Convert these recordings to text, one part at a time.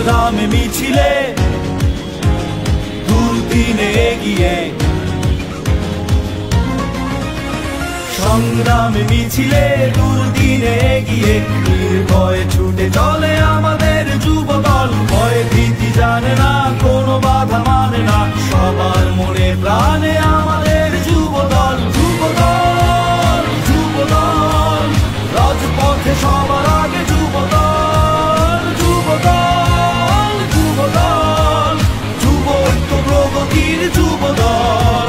সংগ্রামে মিছিলে দুর্দিনে এগিয়ে, সংগ্রামে মিছিলে দুর্দিনে এগিয়ে নির্ভয়ে ছুটে চলে আমাদের যুবদল। ভয় ভীতি জানে না, কোনো বাধা মানে না, সবার মনে প্রাণে আমাদের যুবদল। যুবদল যুবদল রাজপথে সবার আগে যুবদল। যুবদল যুবদল যুব ঐক্য প্রগতির যুবদল।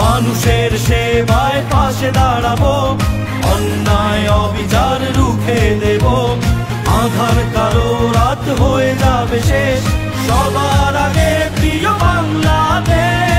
মানুষের সেবায় পাশে দাঁড়াবো, অন্যায় অবিচার রুখে দেব। আঁধার কালো রাত হয়ে যাবে শেষ, সবার আগে প্রিয় বাংলাদেশ।